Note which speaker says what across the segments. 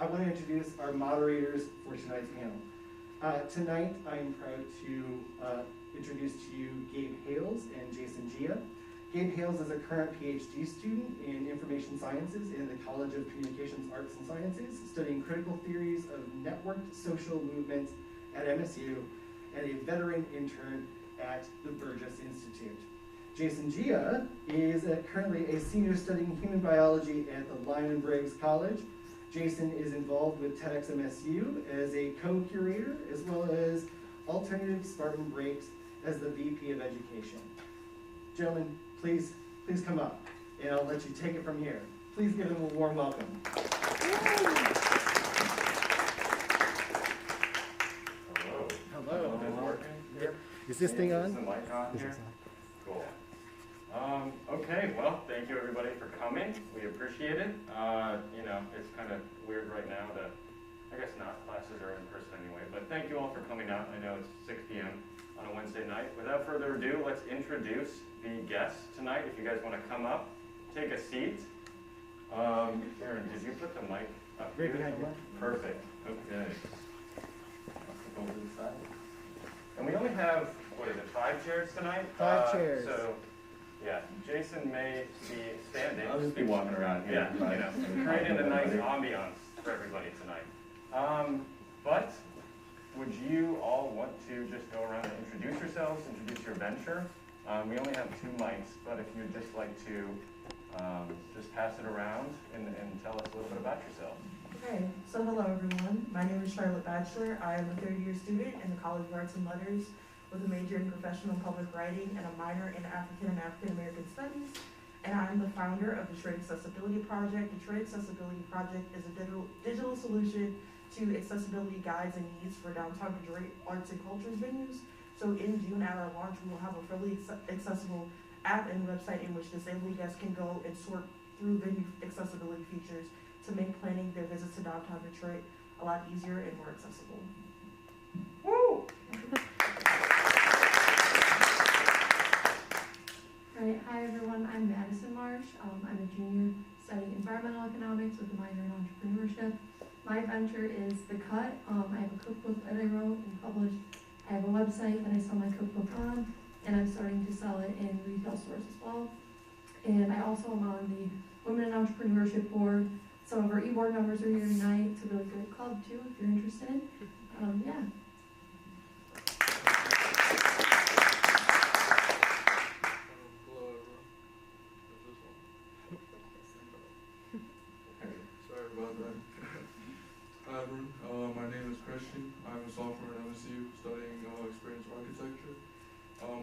Speaker 1: want to introduce our moderators for tonight's panel. Tonight, I am proud to introduce to you Gabe Hales and Jason Gia. Gabe Hales is a current PhD student in information sciences in the College of Communications, Arts, and Sciences, studying critical theories of networked social movements at MSU, and a veteran intern at the Burgess Institute. Jason Gia is currently a senior studying human biology at the Lyman Briggs College. Jason is involved with TEDx MSU as a co-curator, as well as Alternative Spartan Breaks as the VP of Education. Gentlemen, please come up, and I'll let you take it from here. Please give them a warm welcome.
Speaker 2: Hello.
Speaker 1: Hello.
Speaker 2: Is it working?
Speaker 1: Yep. Is this thing on?
Speaker 2: Is the mic on here? Cool. Okay, well, thank you everybody for coming. We appreciate it. You know, it's kind of weird right now to, I guess not, classes are in person anyway, but thank you all for coming out. I know it's 6 p.m. on a Wednesday night. Without further ado, let's introduce the guests tonight. If you guys want to come up, take a seat. Aaron, did you put the mic up
Speaker 1: Right
Speaker 2: here?
Speaker 1: behind you.
Speaker 2: Perfect. Okay. Over to the side. And we only have, what is it, 5 chairs tonight?
Speaker 1: 5 chairs.
Speaker 2: So, yeah, Jason may be standing.
Speaker 3: I'll just be walking around here.
Speaker 2: Yeah, you know, creating a nice ambiance for everybody tonight. But would you all want to just go around and introduce yourselves, introduce your venture? We only have 2 mics, but if you'd just like to just pass it around and tell us a little bit about yourself.
Speaker 4: Okay, so hello everyone. My name is Charlotte Bachelor. I am a 3rd-year student in the College of Arts and Letters with a major in professional public writing and a minor in African and African American Studies. And I'm the founder of the Detroit Accessibility Project. The Detroit Accessibility Project is a digital solution to accessibility guides and needs for downtown Detroit arts and cultures venues. So in June at our launch, we will have a fully accessible app and website in which disabled guests can go and sort through venue accessibility features to make planning their visits to downtown Detroit a lot easier and more accessible.
Speaker 2: Woo!
Speaker 5: All right, hi everyone, I'm Madison Marsh. I'm a junior studying environmental economics with a minor in entrepreneurship. My venture is The Cut. I have a cookbook that I wrote and published. I have a website that I sell my cookbook on, and I'm starting to sell it in retail stores as well. And I also am on the Women in Entrepreneurship board. Some of our e-board members are here tonight. It's a really great club too, if you're interested. Yeah.
Speaker 6: Sorry about that. Hi everyone, my name is Christian. I'm a sophomore at MSU studying experience architecture.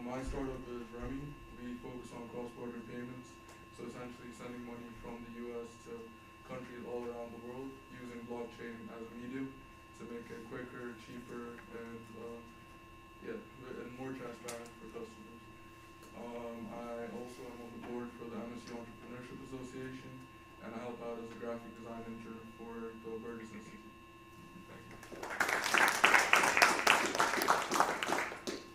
Speaker 6: My startup is Remy. We focus on cross-border payments, so essentially sending money from the US to countries all around the world using blockchain as a medium to make it quicker, cheaper, and and more transparent for customers. I also am on the board for the MSU Entrepreneurship Association, and I help out as a graphic design intern for the Burgess Institute.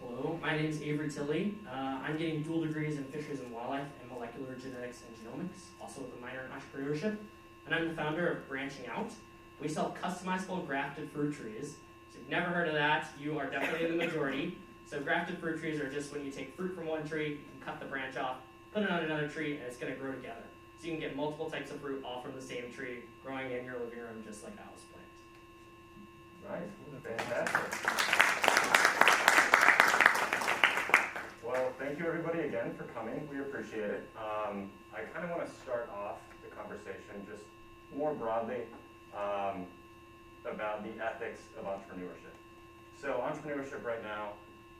Speaker 7: Hello, my name is Avery Tilley. I'm getting dual degrees in fisheries and wildlife and molecular genetics and genomics, also with a minor in entrepreneurship. And I'm the founder of Branching Out. We sell customizable grafted fruit trees. So if you've never heard of that, you are definitely in the majority. So grafted fruit trees are just when you take fruit from one tree, you can cut the branch off, put it on another tree, and it's going to grow together. So you can get multiple types of fruit all from the same tree, growing in your living room just like a house plant.
Speaker 2: Right, fantastic. Well, thank you everybody again for coming. We appreciate it. I kind of want to start off the conversation just more broadly about the ethics of entrepreneurship. So entrepreneurship right now,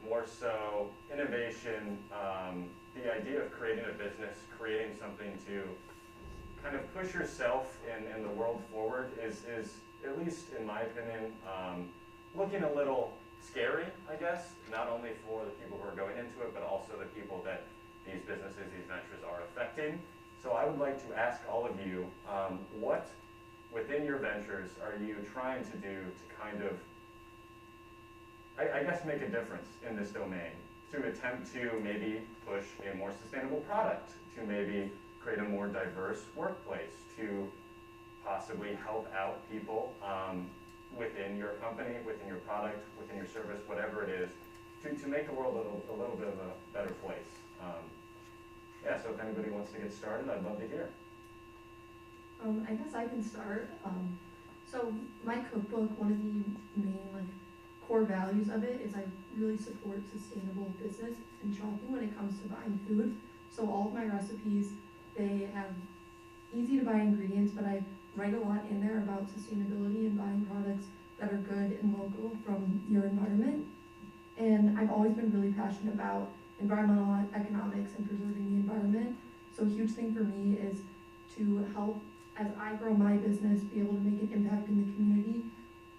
Speaker 2: more so innovation, the idea of creating a business, creating something to kind of push yourself and the world forward is, at least in my opinion, looking a little scary, I guess, not only for the people who are going into it, but also the people that these businesses, these ventures are affecting. So I would like to ask all of you, what within your ventures are you trying to do to kind of, I guess, make a difference in this domain, to attempt to maybe push a more sustainable product, to maybe create a more diverse workplace, to possibly help out people within your company, within your product, within your service, whatever it is, to make the world a little bit of a better place. Yeah, so if anybody wants to get started, I'd love to hear.
Speaker 5: I guess I can start. So my cookbook, one of the main core values of it is I really support sustainable business and shopping when it comes to buying food. So all of my recipes, they have easy to buy ingredients, but I write a lot in there about sustainability and buying products that are good and local from your environment. And I've always been really passionate about environmental economics and preserving the environment. So a huge thing for me is to help, as I grow my business, be able to make an impact in the community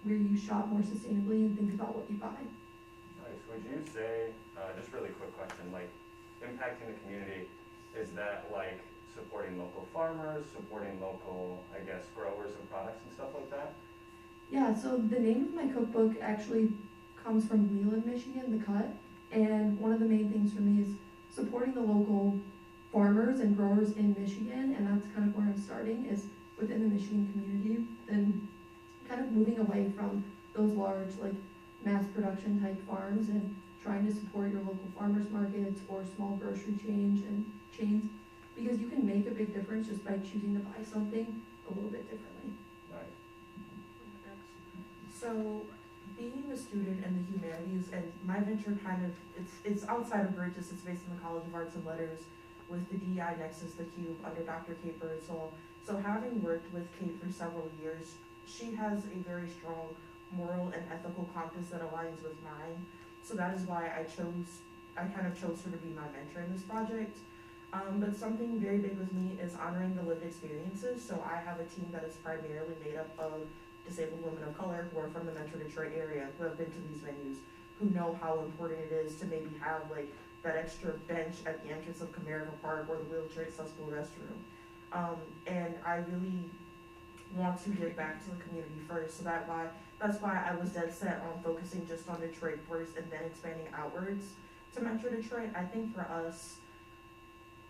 Speaker 5: where you shop more sustainably and think about what you buy.
Speaker 2: Nice. Would you say, just really quick question, like impacting the community, is that like supporting local farmers, supporting local, I guess, growers and products and stuff like that?
Speaker 5: Yeah, so the name of my cookbook actually comes from Leland, Michigan, The Cut. And one of the main things for me is supporting the local farmers and growers in Michigan, and that's kind of where I'm starting, is within the Michigan community, and kind of moving away from those large mass production type farms and trying to support your local farmers markets or small grocery chains, because you can make a big difference just by choosing to buy something a little bit differently.
Speaker 2: Nice.
Speaker 4: So, being a student in the humanities, and my venture it's outside of Burgess, it's based in the College of Arts and Letters with the DEI Nexus, the Cube, under Dr. Kate Birdsall. So having worked with Kate for several years, she has a very strong moral and ethical compass that aligns with mine. So that is why I kind of chose her to be my mentor in this project. But something very big with me is honoring the lived experiences. So I have a team that is primarily made up of disabled women of color who are from the Metro Detroit area, who have been to these venues, who know how important it is to maybe have that extra bench at the entrance of Comerica Park or the wheelchair accessible restroom. And I really want to give back to the community first, so that's why I was dead set on focusing just on Detroit first and then expanding outwards to Metro Detroit. I think for us,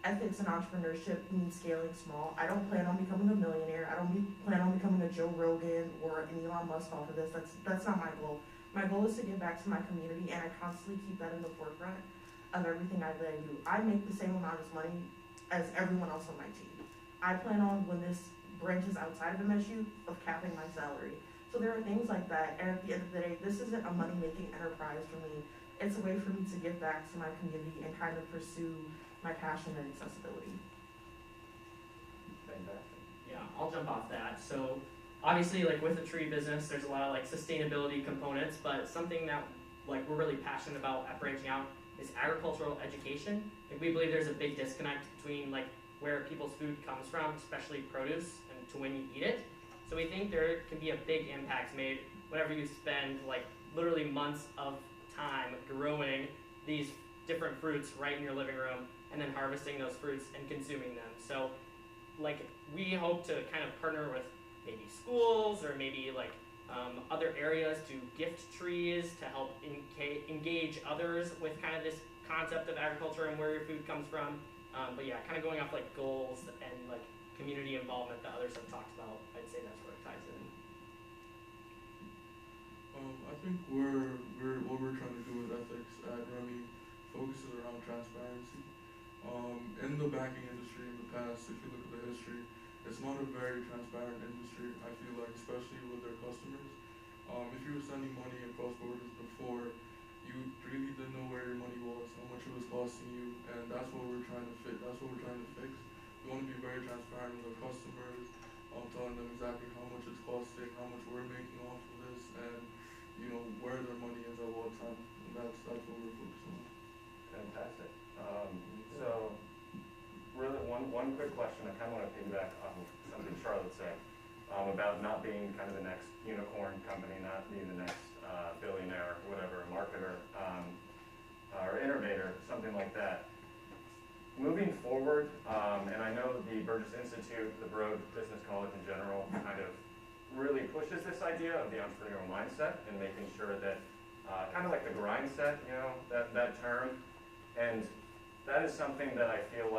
Speaker 4: ethics and entrepreneurship means scaling small. I don't plan on becoming a millionaire. I don't plan on becoming a Joe Rogan or an Elon Musk off of this. That's not my goal. My goal is to give back to my community, and I constantly keep that in the forefront of everything that I do. I make the same amount of money as everyone else on my team. I plan on, when this branches outside of MSU, of capping my salary. So there are things like that, and at the end of the day, this isn't a money-making enterprise for me. It's a way for me to give back to my community and kind of pursue my passion and accessibility.
Speaker 2: Fantastic.
Speaker 7: Yeah, I'll jump off that. So obviously, with the tree business, there's a lot of sustainability components, but something that we're really passionate about at branching out is agricultural education. We believe there's a big disconnect between where people's food comes from, especially produce, and to when you eat it. So we think there can be a big impact made whenever you spend literally months of time growing these different fruits right in your living room and then harvesting those fruits and consuming them. So we hope to kind of partner with maybe schools or maybe other areas to gift trees to help engage others with kind of this concept of agriculture and where your food comes from. But yeah, kind of going off goals and community involvement that others have talked about, I'd say that's where it ties in.
Speaker 6: I think what we're trying to do with ethics at Remy focuses around transparency. In the banking industry in the past, if you look at the history, it's not a very transparent industry, I feel especially with their customers. If you were sending money across borders before, you really didn't know where your money was, how much it was costing you, and that's what we're trying to fix. We want to be very transparent with our customers, telling them exactly how much it's costing, how much we're making off of this, and where their money is at what time. And that's what we're focused on.
Speaker 2: Fantastic. So, really, one quick question. I kind of want to piggyback on something Charlotte said about not being kind of the next unicorn company, not being the next billionaire, whatever, marketer, or innovator, something like that. Moving forward, and I know the Burgess Institute, the Broad Business College in general, kind of really pushes this idea of the entrepreneurial mindset and making sure that, kind of like the grind set, that term, and that is something that I feel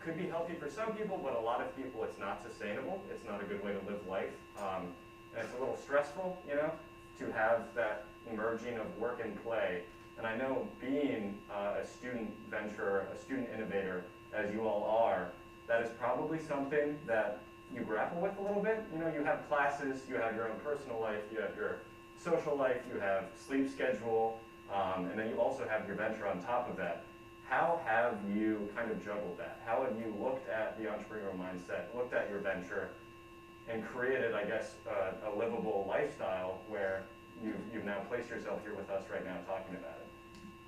Speaker 2: could be healthy for some people, but a lot of people it's not sustainable. It's not a good way to live life. And it's a little stressful, you know, to have that merging of work and play. And I know being a student venturer, a student innovator, as you all are, that is probably something that you grapple with a little bit. You know, you have classes, you have your own personal life, you have your social life, you have sleep schedule, and then you also have your venture on top of that. How have you kind of juggled that? How have you looked at the entrepreneurial mindset, looked at your venture, and created, I guess, a livable lifestyle where you've now placed yourself here with us right now talking about it?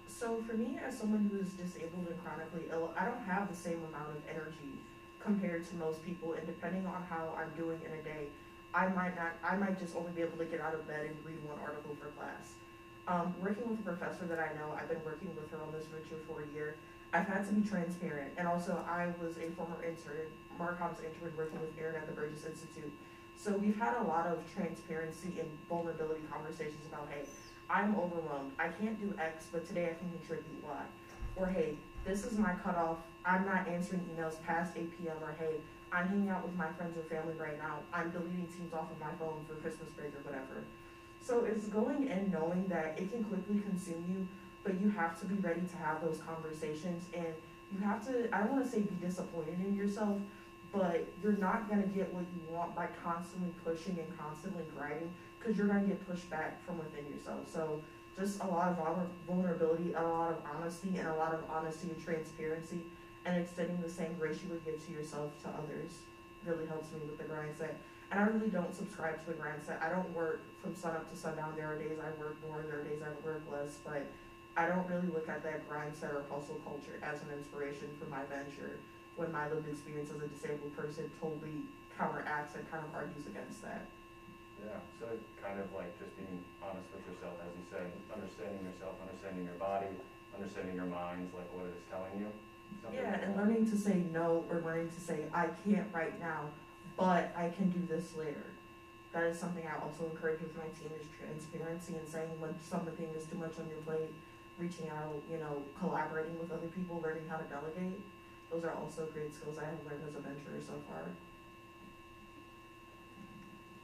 Speaker 4: So for me, as someone who's disabled and chronically ill, I don't have the same amount of energy compared to most people, and depending on how I'm doing in a day, I might just only be able to get out of bed and read one article for class. Working with a professor that I know, I've been working with her on this venture for a year. I've had to be transparent, and also I was a former intern, Marcom's intern, working with Aaron at the Burgess Institute. So we've had a lot of transparency and vulnerability conversations about, hey, I'm overwhelmed, I can't do X, but today I can contribute Y. Or hey, this is my cutoff, I'm not answering emails past 8 p.m. Or hey, I'm hanging out with my friends or family right now, I'm deleting Teams off of my phone for Christmas break or whatever. So it's going in knowing that it can quickly consume you, but you have to be ready to have those conversations, and you have to, I don't want to say be disappointed in yourself, but you're not going to get what you want by constantly pushing and constantly grinding, because you're going to get pushed back from within yourself. So just a lot of vulnerability, a lot of honesty, and a lot of honesty and transparency, and extending the same grace you would give to yourself to others really helps me with the grind set. And I really don't subscribe to the grind set. I don't work from sun up to sundown. There are days I work more, there are days I work less, but I don't really look at that grind set or hustle culture as an inspiration for my venture, when my lived experience as a disabled person totally counteracts and kind of argues against that.
Speaker 2: Yeah, so kind of like just being honest with yourself, as you said, understanding yourself, understanding your body, understanding your mind, like what it is telling you.
Speaker 4: Yeah, and learning to say no, or learning to say, I can't right now, but I can do this later. That is something I also encourage with my team, is transparency, and saying when something is too much on your plate, reaching out, you know, collaborating with other people, learning how to delegate. Those are also great skills I have learned as a venturer so far.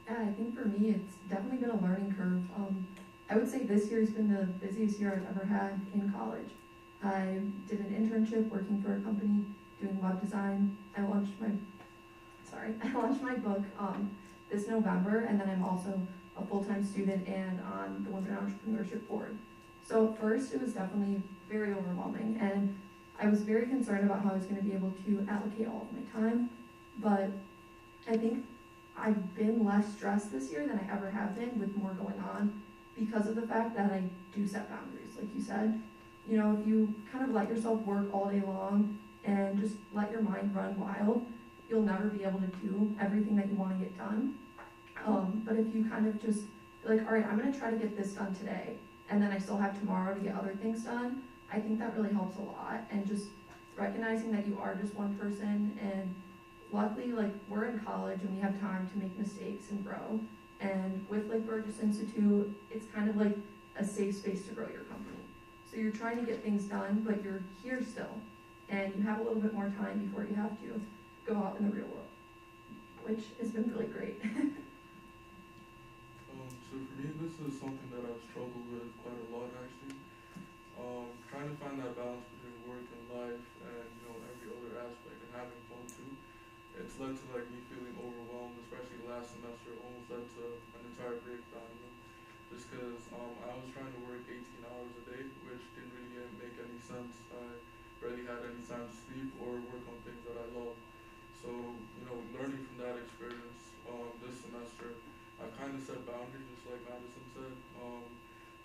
Speaker 5: Yeah, I think for me, it's definitely been a learning curve. I would say this year has been the busiest year I've ever had in college. I did an internship working for a company doing web design. I launched my book this November, and then I'm also a full-time student and on the Women Entrepreneurship Board. So at first, it was definitely very overwhelming, and I was very concerned about how I was going to be able to allocate all of my time, but I think I've been less stressed this year than I ever have been, with more going on, because of the fact that I do set boundaries, like you said. You know, if you kind of let yourself work all day long and just let your mind run wild, you'll never be able to do everything that you want to get done. But if you kind of just like, all right, I'm going to try to get this done today, and then I still have tomorrow to get other things done, I think that really helps a lot. And just recognizing that you are just one person, and luckily, like, we're in college and we have time to make mistakes and grow. And with like Burgess Institute, it's kind of like a safe space to grow your company. So you're trying to get things done, but you're here still, and you have a little bit more time before you have to go out in the real world, which has been really great.
Speaker 6: So for me, this is something that I've struggled with quite a lot, actually. Trying to find that balance between work and life, and every other aspect, and having fun too. It's led to like me feeling overwhelmed, especially last semester. Almost led to an entire breakdown. Just because I was trying to work 18 hours a day, which didn't really make any sense. I barely had any time to sleep or work on things that I love. So, learning from that experience this semester, I kind of set boundaries, just like Madison said.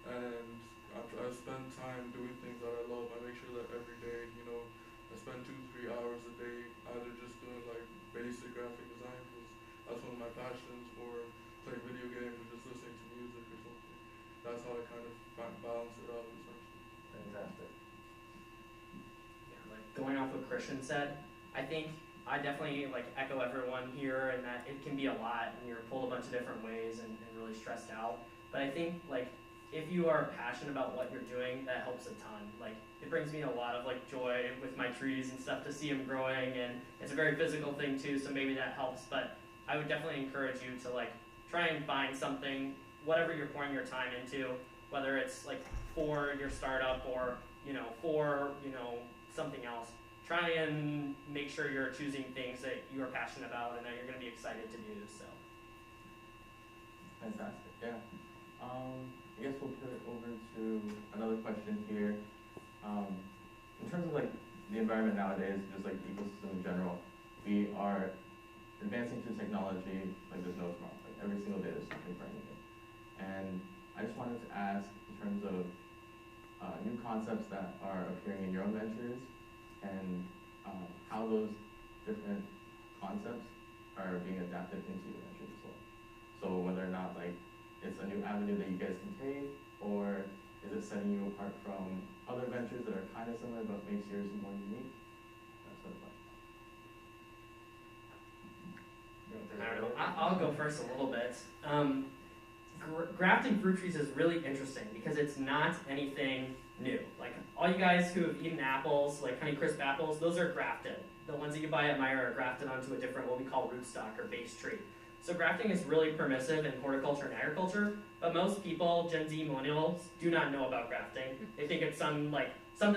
Speaker 6: And I spend time doing things that I love. I make sure that every day, I spend 2-3 hours a day either just doing like basic graphic design, because that's one of my passions, or playing video games, or just listening to music or something. That's how I kind of balance it out, essentially.
Speaker 2: Fantastic.
Speaker 7: Yeah, like going off what Christian said, I think I definitely like echo everyone here, and that it can be a lot, and you're pulled a bunch of different ways and really stressed out. But I think like if you are passionate about what you're doing, that helps a ton. Like, it brings me a lot of like joy with my trees and stuff to see them growing, and it's a very physical thing too, so maybe that helps. But I would definitely encourage you to like try and find something, whatever you're pouring your time into, whether it's like for your startup or for something else. Try and make sure you're choosing things that you are passionate about and that you're going to be excited to do. So.
Speaker 3: Fantastic. Yeah. I guess we'll pivot over to another question here. In terms of like the environment nowadays, just like the ecosystem in general, we are advancing through technology like there's no tomorrow. Like every single day there's something brand new. And I just wanted to ask in terms of new concepts that are appearing in your own ventures and how those different concepts are being adapted into your ventures as well. So whether or not like it's a new avenue that you guys can take, or is it setting you apart from other ventures that are kind of similar but makes yours more unique? That sort of question.
Speaker 7: I don't know. I'll go first a little bit. Grafting fruit trees is really interesting because it's not anything new. Like all you guys who have eaten apples, like Honeycrisp apples, those are grafted. The ones that you buy at Meijer are grafted onto a different, what we call rootstock or base tree. So grafting is really permissive in horticulture and agriculture, but most people, Gen Z millennials, do not know about grafting. They think it's something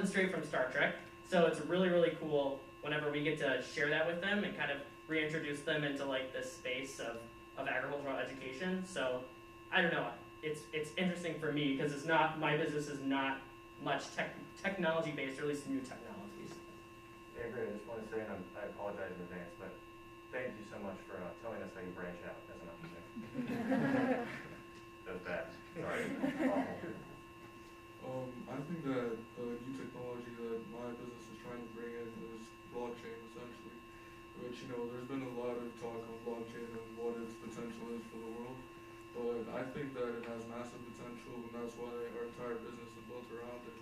Speaker 7: straight from Star Trek. So it's really, really cool whenever we get to share that with them and kind of reintroduce them into like this space of agricultural education. So I don't know, it's interesting for me because it's not, my business is not much technology based, or at least new technologies.
Speaker 2: Avery, I just want to say, and I apologize in advance, but thank you so much for telling us how you branch out as an entrepreneur. That's bad. Sorry.
Speaker 6: I think that the new technology that my business is trying to bring in is blockchain, essentially. Which, there's been a lot of talk on blockchain and what its potential is for the world. But I think that it has massive potential, and that's why our entire business is built around it.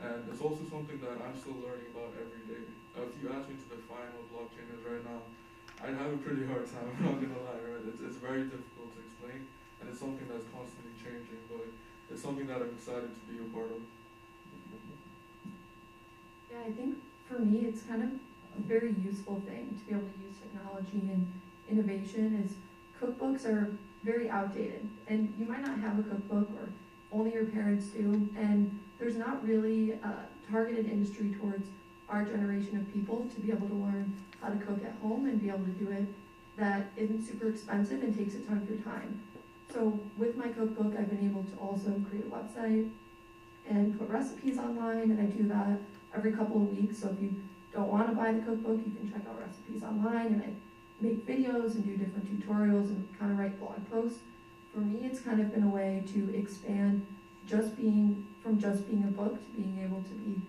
Speaker 6: And it's also something that I'm still learning about every day. If you ask me to define what blockchain is right now, I'd have a pretty hard time, I'm not gonna lie, right? It's very difficult to explain, and it's something that's constantly changing, but it's something that I'm excited to be a part of.
Speaker 5: Yeah, I think for me, it's kind of a very useful thing to be able to use technology and innovation. Is cookbooks are very outdated, and you might not have a cookbook, or only your parents do, and there's not really a targeted industry towards our generation of people to be able to learn how to cook at home and be able to do it that isn't super expensive and takes a ton of your time. So with my cookbook, I've been able to also create a website and put recipes online, and I do that every couple of weeks. So if you don't want to buy the cookbook, you can check out recipes online, and I make videos and do different tutorials and kind of write blog posts. For me, it's kind of been a way to expand from just being a book to being able to be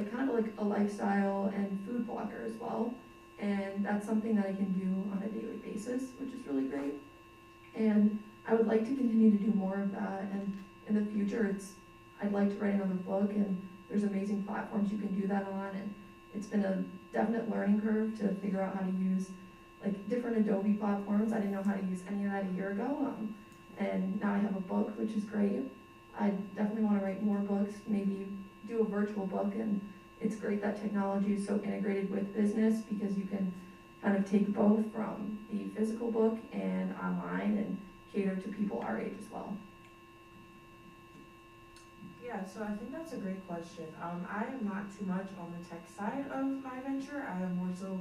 Speaker 5: kind of like a lifestyle and food blogger as well. And that's something that I can do on a daily basis, which is really great. And I would like to continue to do more of that. And in the future, I'd like to write another book, and there's amazing platforms you can do that on. And it's been a definite learning curve to figure out how to use different Adobe platforms. I didn't know how to use any of that a year ago. And now I have a book, which is great. I definitely want to write more books, maybe do a virtual book, and it's great that technology is so integrated with business because you can kind of take both from the physical book and online and cater to people our age as well.
Speaker 4: Yeah, so I think that's a great question. I am not too much on the tech side of my venture. I am more so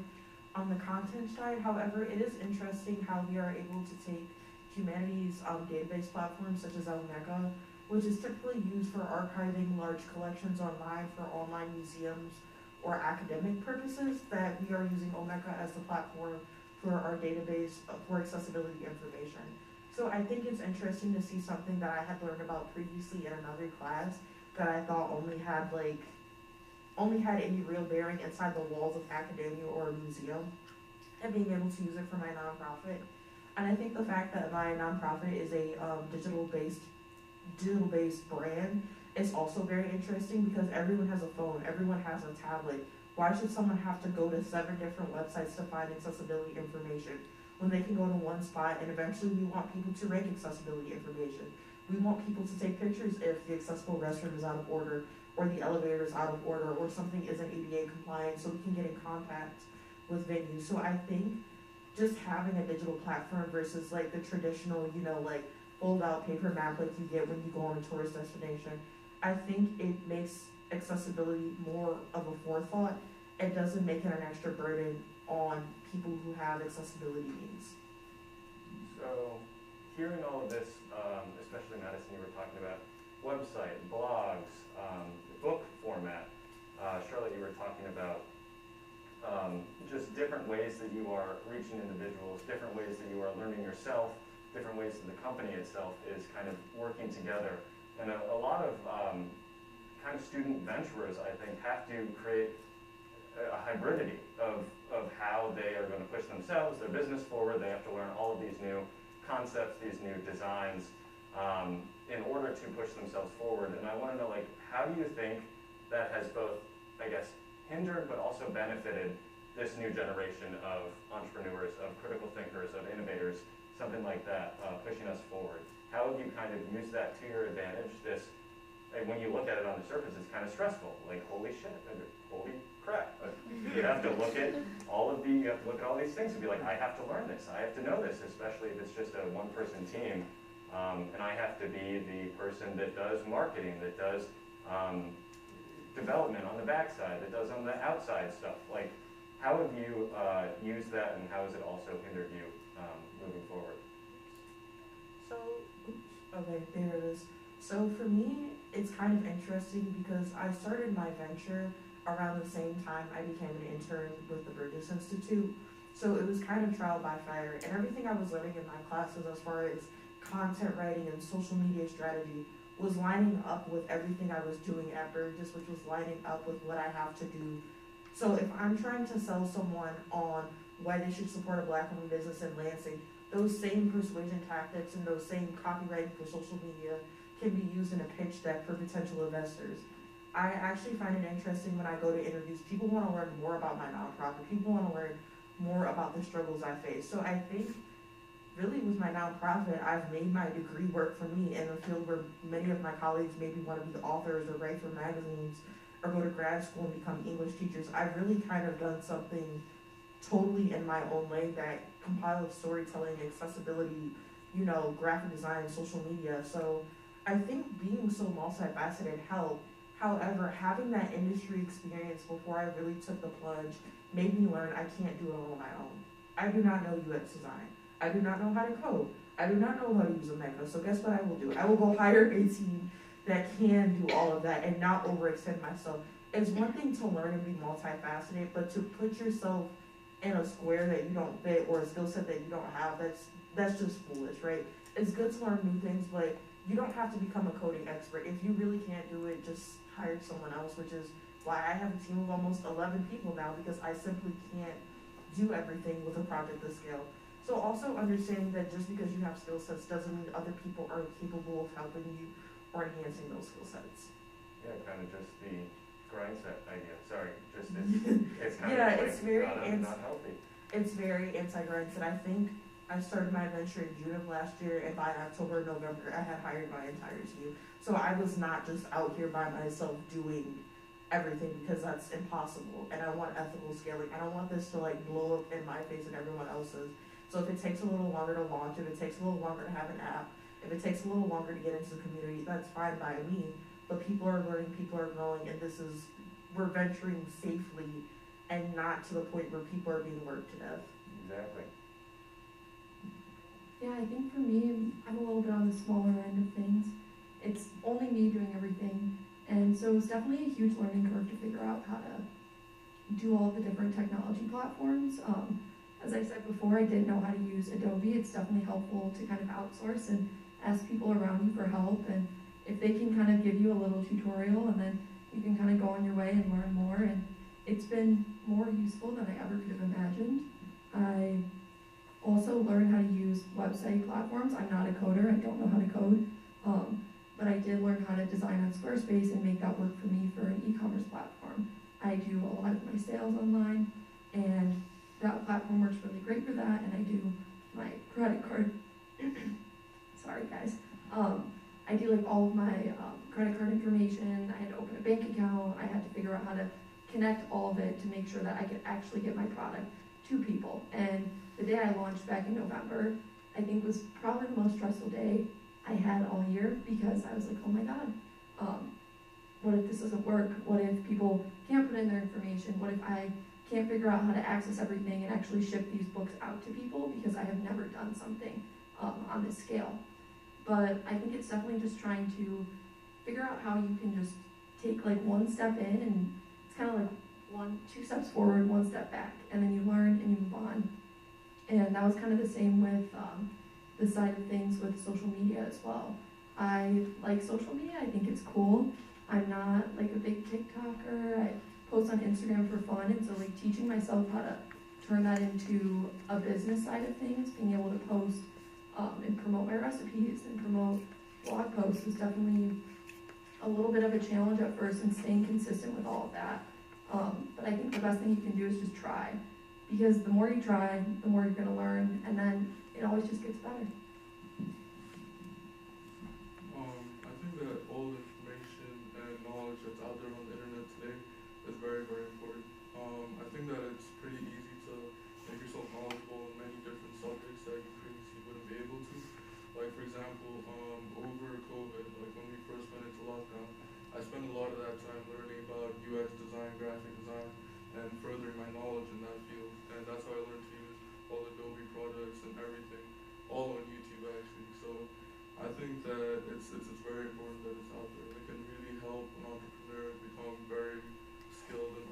Speaker 4: on the content side. However, it is interesting how we are able to take humanities database platforms such as Omega, which is typically used for archiving large collections online for online museums or academic purposes, that we are using Omeka as the platform for our database for accessibility information. So I think it's interesting to see something that I had learned about previously in another class that I thought only had any real bearing inside the walls of academia or a museum, and being able to use it for my nonprofit. And I think the fact that my nonprofit is a digital-based brand is also very interesting because everyone has a phone, everyone has a tablet. Why should someone have to go to 7 different websites to find accessibility information when they can go to one spot? And eventually we want people to rank accessibility information. We want people to take pictures if the accessible restroom is out of order, or the elevator is out of order, or something isn't ADA compliant, so we can get in contact with venues. So I think just having a digital platform versus like the traditional, you know, like fold out paper map like you get when you go on a tourist destination, I think it makes accessibility more of a forethought. It doesn't make it an extra burden on people who have accessibility needs.
Speaker 2: So, hearing all of this, especially Madison, you were talking about website, blogs, book format. Charlotte, you were talking about just different ways that you are reaching individuals, different ways that you are learning yourself, different ways that the company itself is kind of working together. And a lot of kind of student venturers, I think, have to create a hybridity of how they are going to push themselves, their business forward. They have to learn all of these new concepts, these new designs, in order to push themselves forward. And I want to know, like, how do you think that has both, I guess, hindered but also benefited this new generation of entrepreneurs, of critical thinkers, of innovators, something like that, pushing us forward? How have you kind of used that to your advantage? This, like, when you look at it on the surface, it's kind of stressful. Like, holy shit, holy crap. You have to look at all of you have to look at all these things and be like, I have to learn this, I have to know this, especially if it's just a one-person team. And I have to be the person that does marketing, that does development on the backside, that does on the outside stuff. Like, how have you used that, and how has it also hindered you moving forward?
Speaker 4: So, okay, there it is. So for me, it's kind of interesting because I started my venture around the same time I became an intern with the Burgess Institute. So it was kind of trial by fire, and everything I was learning in my classes as far as content writing and social media strategy was lining up with everything I was doing at Burgess, which was lining up with what I have to do. So if I'm trying to sell someone on why they should support a Black-owned business in Lansing, those same persuasion tactics and those same copywriting for social media can be used in a pitch deck for potential investors. I actually find it interesting when I go to interviews. People want to learn more about my nonprofit. People want to learn more about the struggles I face. So I think really with my nonprofit, I've made my degree work for me in a field where many of my colleagues maybe want to be authors or write for magazines or go to grad school and become English teachers. I've really kind of done something totally in my own lane that compiles storytelling, accessibility, you know, graphic design, social media. So I think being so multifaceted helped. However, having that industry experience before I really took the plunge made me learn I can't do it all on my own. I do not know UX design. I do not know how to code. I do not know how to use a Mega. So guess what I will do? I will go hire a team that can do all of that and not overextend myself. It's one thing to learn and be multifaceted, but to put yourself in a square that you don't fit or a skill set that you don't have, that's just foolish, right? It's good to learn new things, but you don't have to become a coding expert. If you really can't do it, just hire someone else, which is why I have a team of almost 11 people now, because I simply can't do everything with a project this scale. So also understanding that just because you have skill sets doesn't mean other people are capable of helping you or enhancing those skill sets.
Speaker 2: Yeah, kind of just the grind set idea. Sorry, just it's kind
Speaker 4: yeah,
Speaker 2: of like
Speaker 4: it's very
Speaker 2: not healthy.
Speaker 4: It's very anti-grind set. I think I started my venture in June of last year, and by October, November, I had hired my entire team. So I was not just out here by myself doing everything, because that's impossible. And I want ethical scaling. I don't want this to like blow up in my face and everyone else's. So if it takes a little longer to launch, if it takes a little longer to have an app, if it takes a little longer to get into the community, that's fine by me. But people are learning, people are growing, and we're venturing safely and not to the point where people are being worked to death.
Speaker 2: Exactly.
Speaker 5: Yeah, I think for me, I'm a little bit on the smaller end of things. It's only me doing everything, and so it's definitely a huge learning curve to figure out how to do all the different technology platforms. As I said before, I didn't know how to use Adobe. It's definitely helpful to kind of outsource and ask people around you for help, and if they can kind of give you a little tutorial, and then you can kind of go on your way and learn more, and it's been more useful than I ever could have imagined. I also learned how to use website platforms. I'm not a coder, I don't know how to code, but I did learn how to design on Squarespace and make that work for me for an e-commerce platform. I do a lot of my sales online, and that platform works really great for that, and I do my credit card, sorry guys, I do like all of my credit card information. I had to open a bank account. I had to figure out how to connect all of it to make sure that I could actually get my product to people. And the day I launched back in November, I think was probably the most stressful day I had all year, because I was like, oh my God, what if this doesn't work? What if people can't put in their information? What if I can't figure out how to access everything and actually ship these books out to people, because I have never done something on this scale. But I think it's definitely just trying to figure out how you can just take like one step in, and it's kind of like 2 steps forward, 1 step back, and then you learn and you move on. And that was kind of the same with the side of things with social media as well. I like social media, I think it's cool. I'm not like a big TikToker. I post on Instagram for fun, and so like teaching myself how to turn that into a business side of things, being able to post and promote my recipes and promote blog posts was definitely a little bit of a challenge at first, and staying consistent with all of that. But I think the best thing you can do is just try, because the more you try, the more you're gonna learn, and then it always just gets better.
Speaker 6: I think that all the information and knowledge that's out there on the internet today is very, very important. I think that it's pretty easy to make yourself knowledgeable in many different subjects that you previously wouldn't be able to. Like for example, over COVID, like when we first went into lockdown, I spent a lot of that time learning about UX design, graphic design, and furthering my knowledge in that field. And that's how I learned to use all Adobe products and everything, all on YouTube actually. So I think that it's very important that it's out there. It can really help an entrepreneur become very skilled in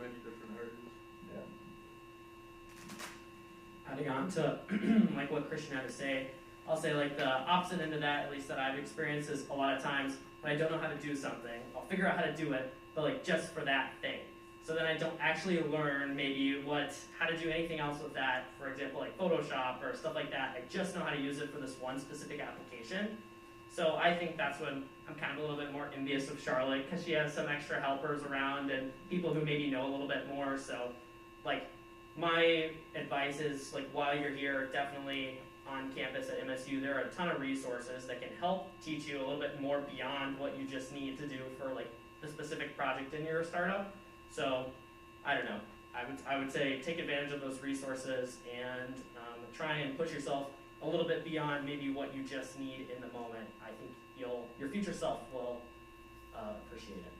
Speaker 6: many different areas.
Speaker 3: Yeah.
Speaker 7: Adding on to like what Christian had to say, I'll say like the opposite end of that, at least that I've experienced, is a lot of times when I don't know how to do something, I'll figure out how to do it, but like just for that thing. So then I don't actually learn maybe how to do anything else with that. For example, like Photoshop or stuff like that. I just know how to use it for this one specific application. So I think that's when I'm kind of a little bit more envious of Charlotte, because she has some extra helpers around and people who maybe know a little bit more. So like my advice is, like, while you're here, definitely on campus at MSU, there are a ton of resources that can help teach you a little bit more beyond what you just need to do for like the specific project in your startup. So I don't know, I would say take advantage of those resources and try and push yourself a little bit beyond maybe what you just need in the moment. I think your future self will appreciate it.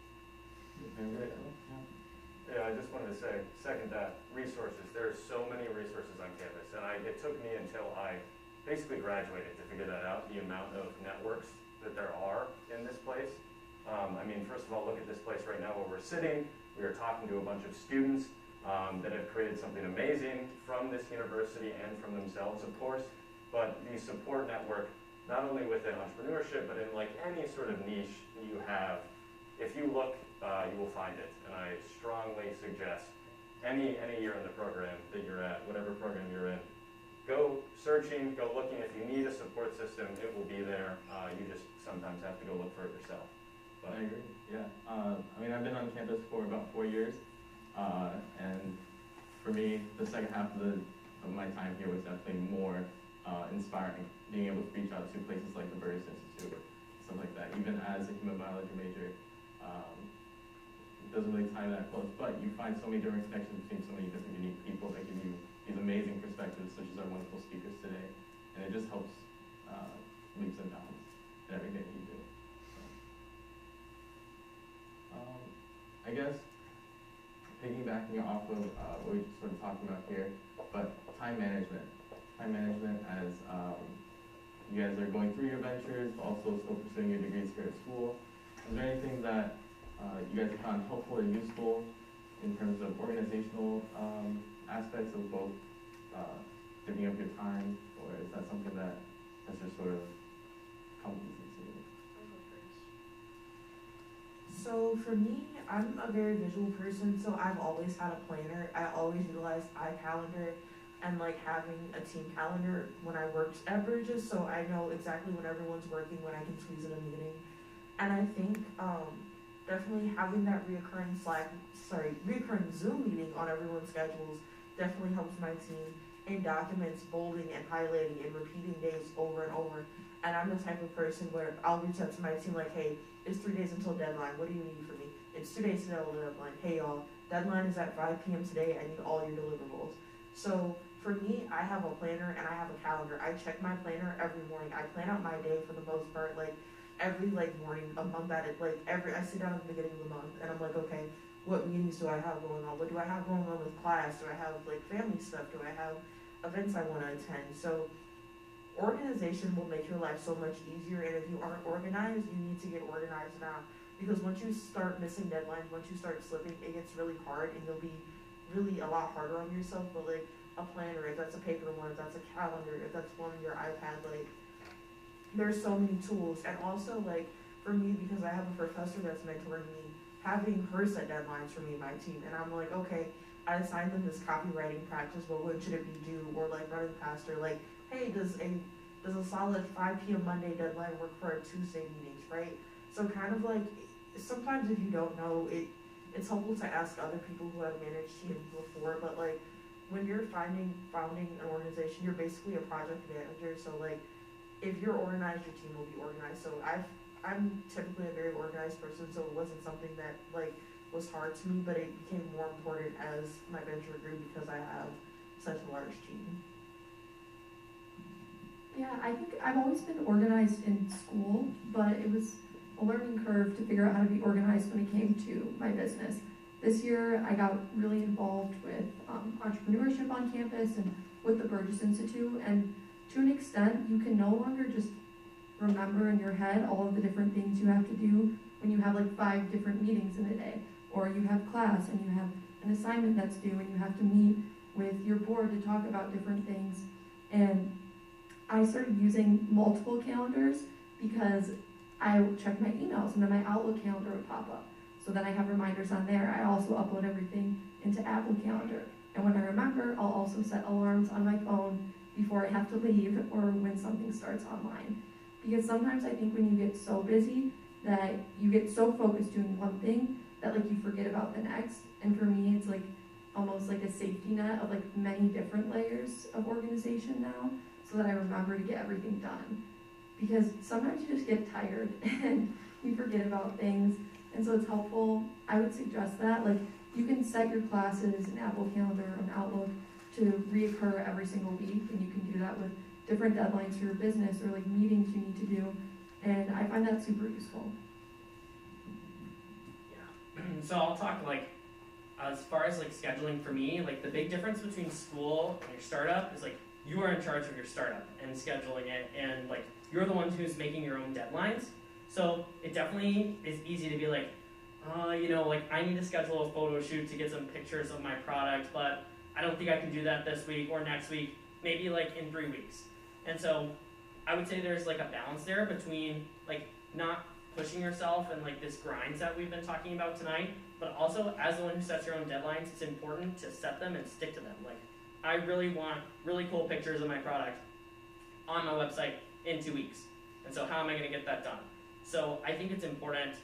Speaker 2: Yeah, I just wanted to say, second that, resources. There's so many resources on campus, and it took me until I basically graduated to figure that out, the amount of networks that there are in this place. I mean, first of all, look at this place right now where we're sitting. We are talking to a bunch of students that have created something amazing from this university and from themselves, of course, but the support network, not only within entrepreneurship, but in like any sort of niche that you have, if you look, you will find it. And I strongly suggest any year in the program that you're at, whatever program you're in, go searching, go looking. If you need a support system, it will be there. You just sometimes have to go look for it yourself. But
Speaker 3: I agree, yeah. I mean, I've been on campus for about 4 years, and for me, the second half of my time here was definitely more inspiring, being able to reach out to places like the Burgess Institute, stuff like that. Even as a human biology major, it doesn't really tie that close, but you find so many different connections between so many different unique people that give you these amazing perspectives, such as our wonderful speakers today, and it just helps leaps and bounds in everything you do. So, I guess piggybacking off of what we sort of talking about here, but time management. Time management as you guys are going through your ventures, but also still pursuing your degrees here at school. Is there anything that you guys have found helpful or useful in terms of organizational aspects of both divvying up your time, or is that something that has just sort of come easy to you?
Speaker 4: So for me, I'm a very visual person, so I've always had a planner. I always utilized iCalendar and like having a team calendar when I worked at Burgess, so I know exactly when everyone's working, when I can squeeze in a meeting. And I think definitely having that reoccurring Zoom meeting on everyone's schedules definitely helps my team, in documents, bolding and highlighting and repeating dates over and over. And I'm the type of person where I'll reach out to my team like, hey, it's 3 days until deadline. What do you need from me? It's 2 days until deadline. Hey, y'all, deadline is at 5 p.m. today. I need all your deliverables. So for me, I have a planner and I have a calendar. I check my planner every morning. I plan out my day for the most part, like every morning, a month at it. I sit down at the beginning of the month and I'm like, okay, what meetings do I have going on? What do I have going on with class? Do I have family stuff? Do I have events I want to attend? So organization will make your life so much easier, and if you aren't organized, you need to get organized now. Because once you start missing deadlines, once you start slipping, it gets really hard and you'll be really a lot harder on yourself. But a planner, if that's a paper one, if that's a calendar, if that's one on your iPad, there's so many tools. And also for me, because I have a professor that's mentoring me, having her set deadlines for me and my team, and I'm like, okay, I assigned them this copywriting practice, but when should it be due? Or running past her, hey, does a solid 5 p.m. Monday deadline work for our Tuesday meetings, right? So kind of sometimes if you don't know, it's helpful to ask other people who have managed teams before, but when you're founding an organization, you're basically a project manager, so if you're organized, your team will be organized. So I'm typically a very organized person, so it wasn't something that was hard to me, but it became more important as my venture grew because I have such a large team.
Speaker 5: Yeah, I think I've always been organized in school, but it was a learning curve to figure out how to be organized when it came to my business. This year, I got really involved with entrepreneurship on campus and with the Burgess Institute, and to an extent, you can no longer just remember in your head all of the different things you have to do when you have 5 different meetings in a day, or you have class and you have an assignment that's due and you have to meet with your board to talk about different things. And I started using multiple calendars because I would check my emails and then my Outlook calendar would pop up. So then I have reminders on there. I also upload everything into Apple Calendar. And when I remember, I'll also set alarms on my phone before I have to leave or when something starts online. Because sometimes I think when you get so busy that you get so focused doing one thing that you forget about the next. And for me, it's almost like a safety net of many different layers of organization now, so that I remember to get everything done. Because sometimes you just get tired and you forget about things. And so it's helpful, I would suggest that, you can set your classes in Apple Calendar or in Outlook to reoccur every single week, and you can do that with different deadlines for your business or meetings you need to do. And I find that super useful.
Speaker 7: Yeah. So I'll talk as far as scheduling for me, the big difference between school and your startup is you are in charge of your startup and scheduling it, and you're the one who's making your own deadlines. So it definitely is easy to be I need to schedule a photo shoot to get some pictures of my product, but I don't think I can do that this week or next week, maybe in 3 weeks. And so I would say there's a balance there between not pushing yourself and this grinds that we've been talking about tonight, but also as the one who sets your own deadlines, it's important to set them and stick to them. I really want really cool pictures of my product on my website in 2 weeks. And so how am I going to get that done? So I think it's important,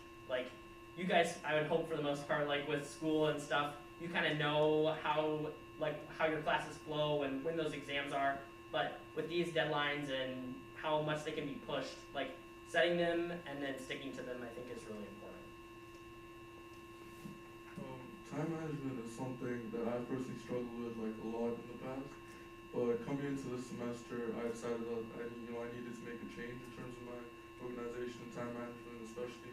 Speaker 7: you guys, I would hope for the most part, with school and stuff, you kind of know how your classes flow and when those exams are. But with these deadlines and how much they can be pushed, setting them and then sticking to them, I think is really important.
Speaker 6: Time management is something that I personally struggled with a lot in the past. But coming into this semester, I decided that I needed to make a change in terms of my organization and time management, especially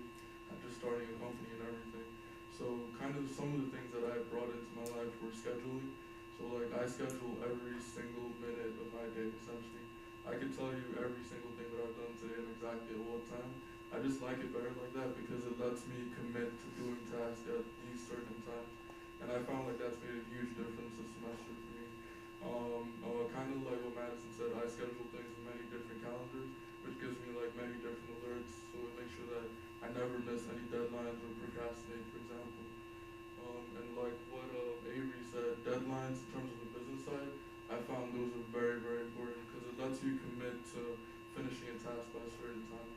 Speaker 6: after starting a company and everything. So kind of some of the things that I brought into my life were scheduling. So I schedule every single minute of my day essentially. I can tell you every single thing that I've done today and exactly at what time. I just like it better like that because it lets me commit to doing tasks at these certain times. And I found that's made a huge difference this semester for me. Kind of like what Madison said, I schedule things in many different calendars, which gives me many different alerts, so it makes sure that I never miss any deadlines or procrastinate, for example. And what Avery said, deadlines in terms of the business side, I found those are very, very important because it lets you commit to finishing a task by a certain time.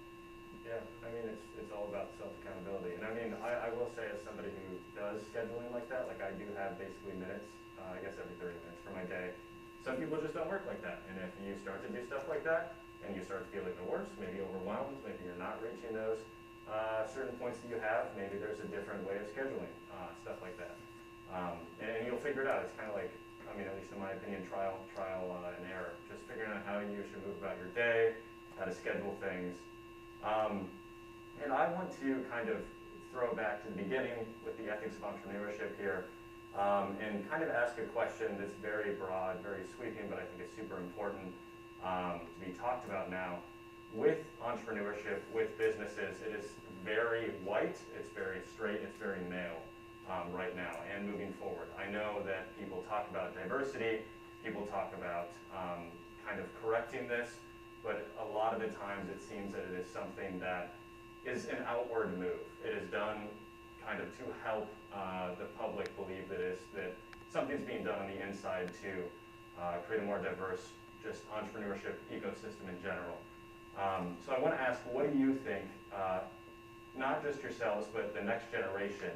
Speaker 2: Yeah, I mean, it's all about self-accountability. And I mean, I will say as somebody who does scheduling like that, I do have basically minutes, I guess every 30 minutes for my day. Some people just don't work like that. And if you start to do stuff like that, and you start feeling the worst, maybe overwhelmed, maybe you're not reaching those certain points that you have, maybe there's a different way of scheduling, stuff like that. And you'll figure it out. It's kind of like, I mean, at least in my opinion, trial and error. Just figuring out how you should move about your day, how to schedule things. And I want to kind of throw back to the beginning with the ethics of entrepreneurship here, and kind of ask a question that's very broad, very sweeping, but I think it's super important to be talked about now. With entrepreneurship, with businesses, it is very white, it's very straight, it's very male right now and moving forward. I know that people talk about diversity, people talk about kind of correcting this, but a lot of the times it seems that it is something that is an outward move. It is done kind of to help the public believe that something's being done on the inside to create a more diverse just entrepreneurship ecosystem in general. So I want to ask, what do you think, not just yourselves, but the next generation,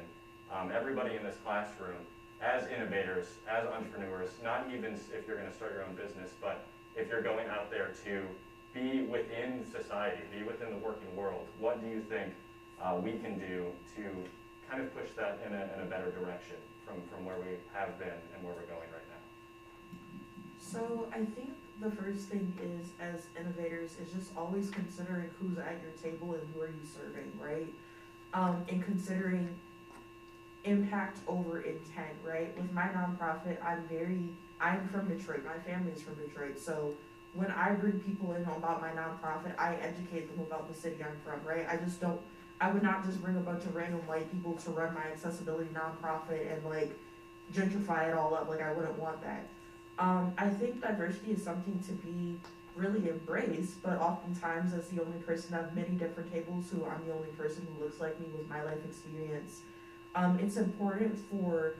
Speaker 2: everybody in this classroom, as innovators, as entrepreneurs, not even if you're going to start your own business, but if you're going out there to be within society, be within the working world, what do you think we can do to kind of push that in a better direction from where we have been and where we're going right now?
Speaker 4: So I think the first thing is, as innovators, is just always considering who's at your table and who are you serving, right? And considering impact over intent, right? With my nonprofit, I'm from Detroit. My family is from Detroit. So when I bring people in about my nonprofit, I educate them about the city I'm from, right? I would not just bring a bunch of random white people to run my accessibility nonprofit and like gentrify it all up. Like, I wouldn't want that. I think diversity is something to be really embraced, but oftentimes as the only person at many different tables who I'm the only person who looks like me with my life experience, it's important for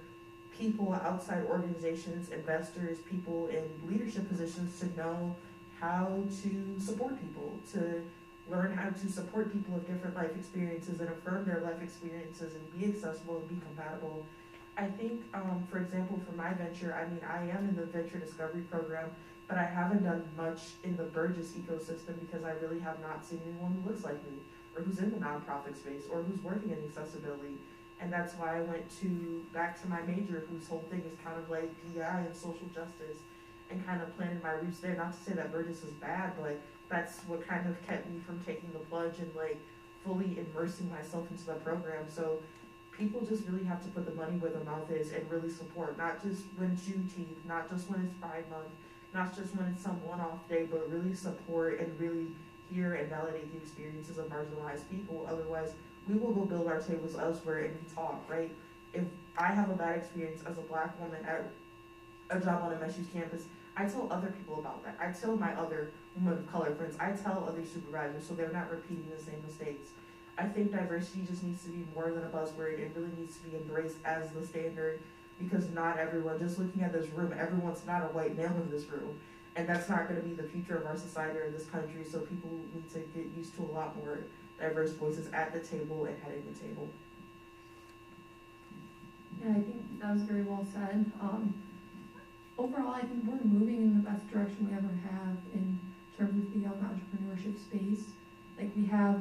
Speaker 4: people outside organizations, investors, people in leadership positions to know how to support people, to learn how to support people with different life experiences and affirm their life experiences and be accessible and be compatible. I think, for example, for my venture, I mean, I am in the venture discovery program, but I haven't done much in the Burgess ecosystem because I really have not seen anyone who looks like me or who's in the nonprofit space or who's working in accessibility. And that's why I went back to my major, whose whole thing is kind of like DEI and social justice, and kind of planted my roots there. Not to say that Burgess is bad, but that's what kind of kept me from taking the plunge and like fully immersing myself into the program. So people just really have to put the money where their mouth is and really support, not just when it's Juneteenth, not just when it's Pride Month, not just when it's some one-off day, but really support and really hear and validate the experiences of marginalized people. Otherwise, we will go build our tables elsewhere and we talk, right? If I have a bad experience as a Black woman at a job on MSU's campus, I tell other people about that. I tell my other women of color friends. I tell other supervisors so they're not repeating the same mistakes. I think diversity just needs to be more than a buzzword. It really needs to be embraced as the standard, because not everyone, just looking at this room, everyone's not a white male in this room. And that's not going to be the future of our society or this country, so people need to get used to a lot more diverse voices at the table and heading the table.
Speaker 5: Yeah, I think that was very well said. Overall, I think we're moving in the best direction we ever have in terms of the young entrepreneurship space. Like, we have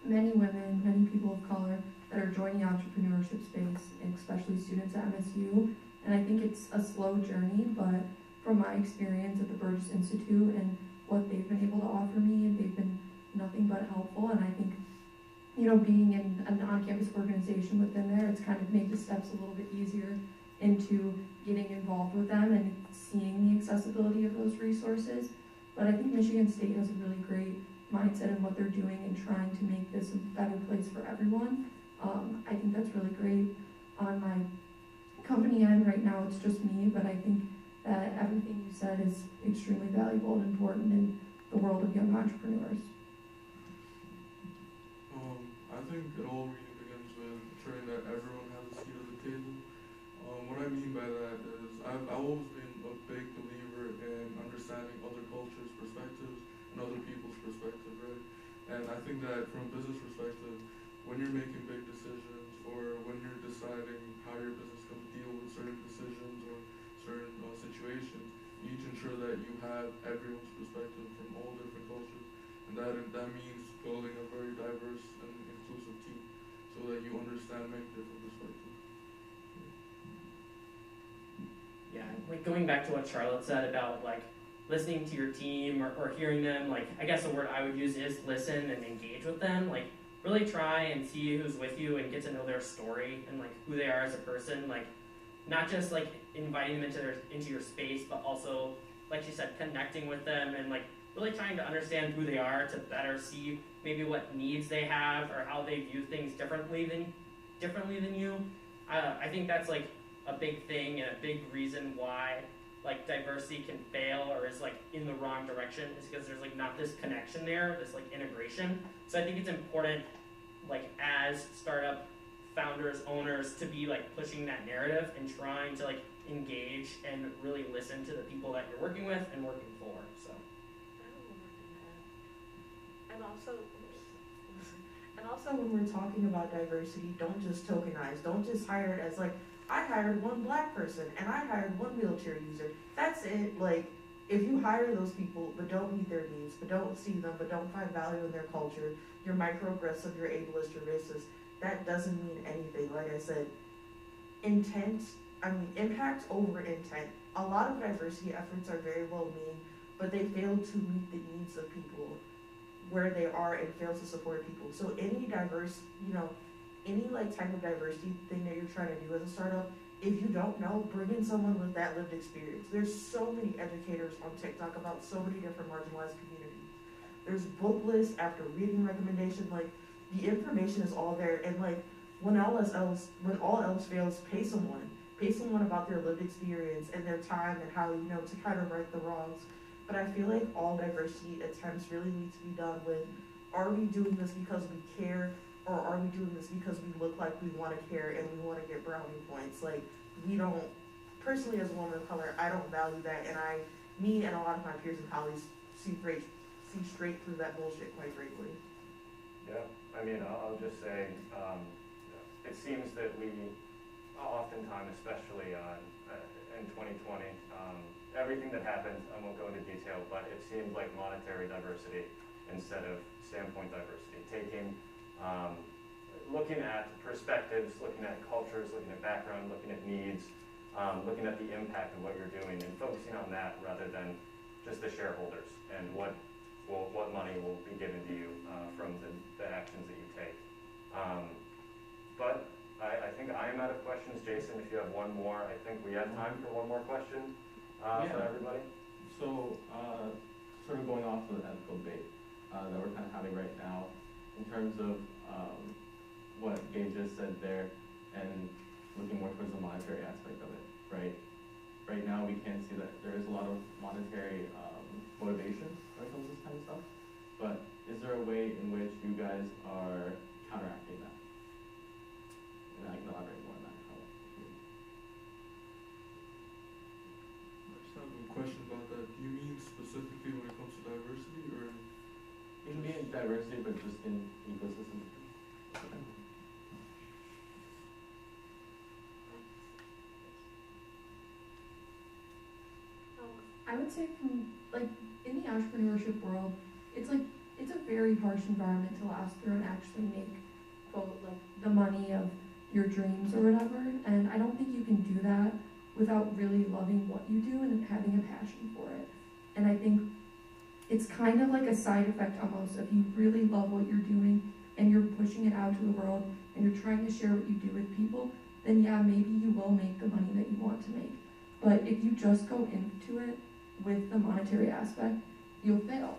Speaker 5: many women, many people of color that are joining the entrepreneurship space, and especially students at MSU. And I think it's a slow journey, but from my experience at the Burgess Institute and what they've been able to offer me, they've been nothing but helpful. And I think, you know, being in an on-campus organization within there, it's kind of made the steps a little bit easier into getting involved with them and seeing the accessibility of those resources. But I think Michigan State has a really great mindset in what they're doing and trying to make this a better place for everyone. I think that's really great. On my company end right now, it's just me, but I think that everything you said is extremely valuable and important in the world of young entrepreneurs.
Speaker 6: I think it all really begins with ensuring that everyone has a seat at the table. What I mean by that is I've always been a big believer in understanding other cultures' perspectives and other people's perspectives, right? And I think that from a business perspective, when you're making big decisions or when you're deciding how your business can deal with certain decisions or certain situations, each ensure that you have everyone's perspective from all different cultures, and that means building a very diverse and inclusive team so that you understand many different perspectives.
Speaker 7: Yeah, like going back to what Charlotte said about like listening to your team or hearing them, like I guess the word I would use is listen and engage with them. Like really try and see who's with you and get to know their story and like who they are as a person. Like not just like inviting them into your space, but also, like she said, connecting with them and like really trying to understand who they are to better see maybe what needs they have or how they view things differently than you. I think that's like a big thing and a big reason why like diversity can fail or is like in the wrong direction is because there's like not this connection there, this like integration. So I think it's important like as startup founders, owners to be like pushing that narrative and trying to like engage and really listen to the people that you're working with and working for. So.
Speaker 4: And also when we're talking about diversity, don't just tokenize, don't just hire it as like, I hired one black person and I hired one wheelchair user. That's it. Like, if you hire those people but don't meet their needs, but don't see them, but don't find value in their culture, you're microaggressive, you're ableist, you're racist, that doesn't mean anything. Like I said, impact over intent. A lot of diversity efforts are very well meaning, but they fail to meet the needs of people where they are and fail to support people. So any diverse, any like type of diversity thing that you're trying to do as a startup, if you don't know, bring in someone with that lived experience. There's so many educators on TikTok about so many different marginalized communities. There's book lists after reading recommendation, like the information is all there. And like when all else fails, pay someone about their lived experience and their time and how, to kind of right the wrongs. But I feel like all diversity attempts really need to be done with, are we doing this because we care, or are we doing this because we look like we want to care and we want to get brownie points? Like, we don't, personally as a woman of color, I don't value that, and me and a lot of my peers and colleagues see straight through that bullshit quite frankly.
Speaker 2: Yeah, I mean, I'll just say, it seems that we, oftentimes, especially in 2020, everything that happened, I won't go into detail, but it seemed like monetary diversity instead of standpoint diversity. Looking at perspectives, looking at cultures, looking at background, looking at needs, looking at the impact of what you're doing and focusing on that rather than just the shareholders and what money will be given to you from the actions that you take. But I think I am out of questions. Jason, if you have one more, I think we have time for one more question. For everybody?
Speaker 3: So, sort of going off of the ethical debate that we're kind of having right now, in terms of what Gabe just said there, and looking more towards the monetary aspect of it, right? Right now, we can see that there is a lot of monetary motivation when it comes to this kind of stuff, but is there a way in which you guys are counteracting that? And I can elaborate more on that.
Speaker 6: I have a question about that. Do you mean specifically when it comes to diversity, or?
Speaker 3: It can be in diversity, but just in ecosystem.
Speaker 5: I would say from, like, in the entrepreneurship world, it's a very harsh environment to last through and actually make, quote, like, the money of your dreams or whatever. And I don't think you can do that without really loving what you do and having a passion for it. And I think it's kind of like a side effect almost. If you really love what you're doing and you're pushing it out to the world and you're trying to share what you do with people, then yeah, maybe you will make the money that you want to make. But if you just go into it with the monetary aspect, you'll fail.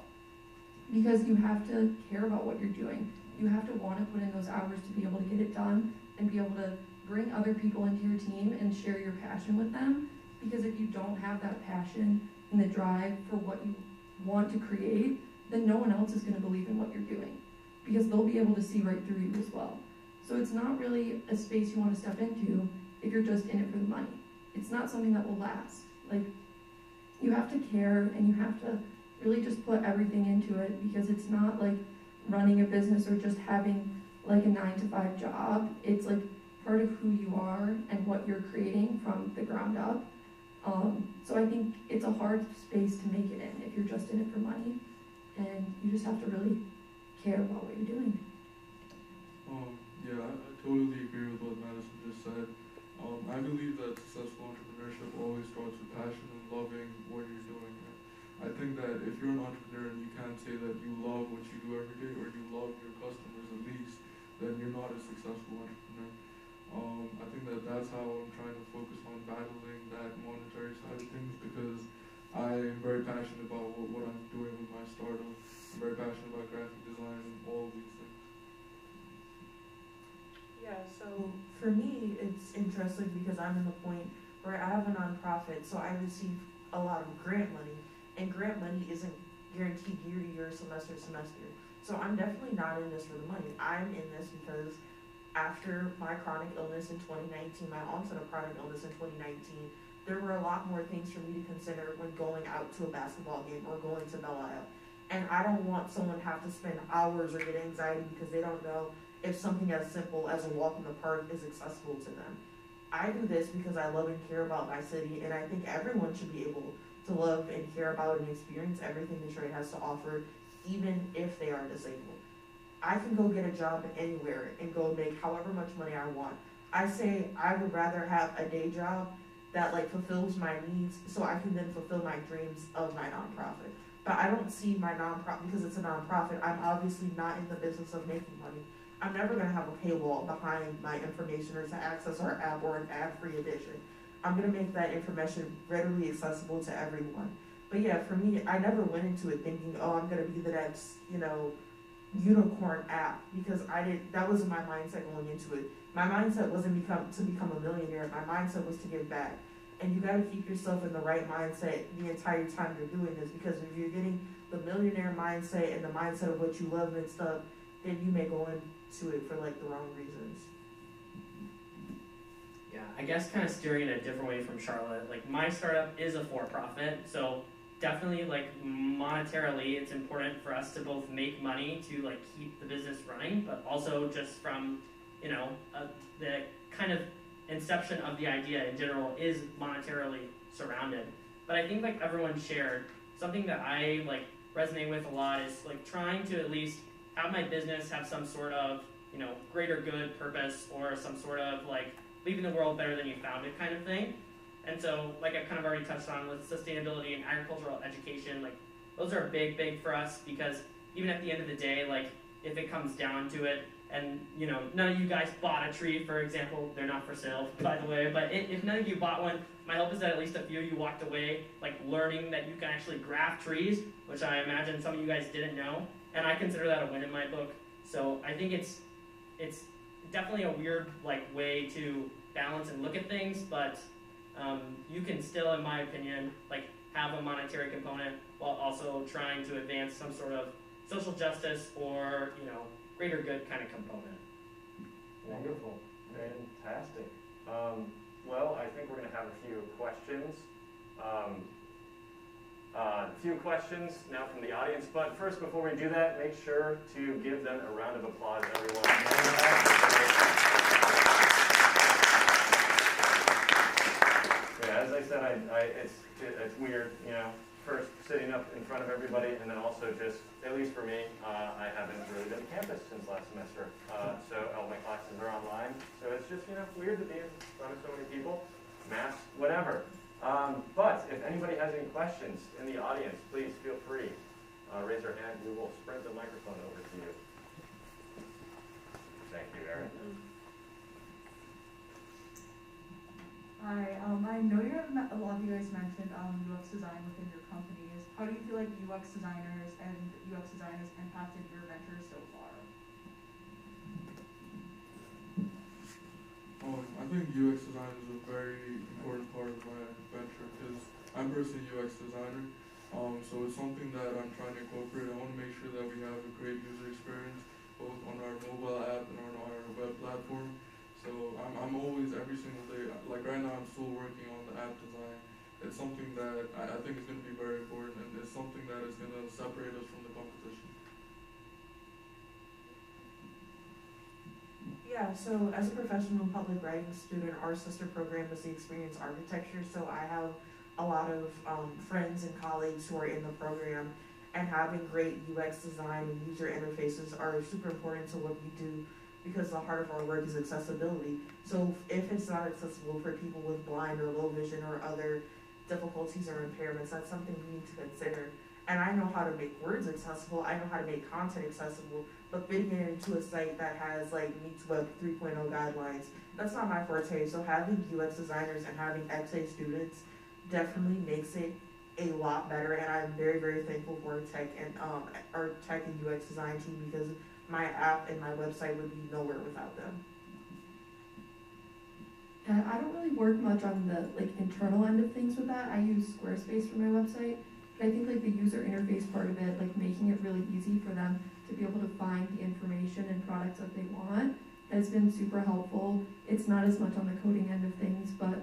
Speaker 5: Because you have to care about what you're doing. You have to want to put in those hours to be able to get it done and be able to bring other people into your team and share your passion with them. Because if you don't have that passion and the drive for what you want to create, then no one else is going to believe in what you're doing. Because they'll be able to see right through you as well. So it's not really a space you want to step into if you're just in it for the money. It's not something that will last. Like, you have to care and you have to really just put everything into it, because it's not like running a business or just having like a 9-to-5 job. It's like part of who you are and what you're creating from the ground up. So I think it's a hard space to make it in if you're just in it for money, and you just have to really care about what you're doing.
Speaker 6: Yeah, I totally agree with what Madison just said. I believe that successful entrepreneurship always starts with passion and loving what you're doing. I think that if you're an entrepreneur and you can't say that you love what you do every day, or you love your customers at least, then you're not a successful entrepreneur. I think that that's how I'm trying to focus on battling that monetary side of things, because I'm very passionate about what I'm doing with my startup. I'm very passionate about graphic design and all of these things.
Speaker 4: Yeah, so for me, it's interesting because I'm in the point where I have a nonprofit, so I receive a lot of grant money, and grant money isn't guaranteed year to year, semester to semester. So I'm definitely not in this for the money. I'm in this because after my chronic illness in 2019, my onset of chronic illness in 2019, there were a lot more things for me to consider when going out to a basketball game or going to Belle Isle. And I don't want someone to have to spend hours or get anxiety because they don't know if something as simple as a walk in the park is accessible to them. I do this because I love and care about my city, and I think everyone should be able to love and care about and experience everything Detroit has to offer, even if they are disabled. I can go get a job anywhere and go make however much money I want. I say I would rather have a day job that fulfills my needs so I can then fulfill my dreams of my nonprofit. But I don't see my nonprofit, because it's a nonprofit, I'm obviously not in the business of making money. I'm never going to have a paywall behind my information or to access our app or an ad-free edition. I'm going to make that information readily accessible to everyone. But yeah, for me, I never went into it thinking, oh, I'm going to be the next, unicorn app, because that wasn't my mindset going into it. My mindset wasn't to become a millionaire. My mindset was to give back. And you got to keep yourself in the right mindset the entire time you're doing this, because if you're getting the millionaire mindset and the mindset of what you love and stuff, then you may go into it for the wrong reasons.
Speaker 7: Yeah, I guess kind of steering in a different way from Charlotte. My startup is a for-profit, so definitely monetarily it's important for us to both make money to keep the business running, but also just from the kind of inception of the idea in general is monetarily surrounded. But I think everyone shared, something that I resonate with a lot is trying to at least have my business have some sort of greater good purpose, or some sort of leaving the world better than you found it kind of thing. And so I've kind of already touched on with sustainability and agricultural education, those are big for us, because even at the end of the day, if it comes down to it, and none of you guys bought a tree, for example, they're not for sale, by the way, but if none of you bought one, my hope is that at least a few of you walked away learning that you can actually graft trees, which I imagine some of you guys didn't know, and I consider that a win in my book. So I think it's definitely a weird way to balance and look at things, but you can still, in my opinion, have a monetary component while also trying to advance some sort of social justice or greater good kind of component.
Speaker 2: Wonderful, fantastic. Well, I think we're going to have a few questions. A few questions now from the audience, but first, before we do that, make sure to give them a round of applause, everyone. Yeah, as I said, it's weird, first sitting up in front of everybody, and then also just, at least for me, I haven't really been to campus since last semester, so all my classes are online, so it's just, weird to be in front of so many people, masks, whatever. But if anybody has any questions in the audience, please feel free. Raise your hand. We will sprint the microphone over to you. Thank you, Erin.
Speaker 8: Hi, I know a lot of you guys mentioned UX design within your companies. How do you feel like UX designers impacted your venture so far?
Speaker 6: I think UX design is a very important part of my venture, because I'm personally a UX designer. So it's something that I'm trying to incorporate. I want to make sure that we have a great user experience, both on our mobile app and on our web platform. So I'm always, every single day, right now I'm still working on the app design. It's something that I think is going to be very important, and it's something that is going to separate us from the competition.
Speaker 4: Yeah, so as a professional public writing student, our sister program is the Experience Architecture, so I have a lot of friends and colleagues who are in the program, and having great UX design and user interfaces are super important to what we do, because the heart of our work is accessibility. So if it's not accessible for people with blind or low vision or other difficulties or impairments, that's something we need to consider. And I know how to make words accessible, I know how to make content accessible, but fitting it into a site that has like meets Web 3.0 guidelines, that's not my forte. So having UX designers and having XA students definitely makes it a lot better, and I'm very, very thankful for our tech and UX design team, because my app and my website would be nowhere without them.
Speaker 5: I don't really work much on the internal end of things with that. I use Squarespace for my website, but I think the user interface part of it, making it really easy for them to be able to find the information and products that they want, has been super helpful. It's not as much on the coding end of things, but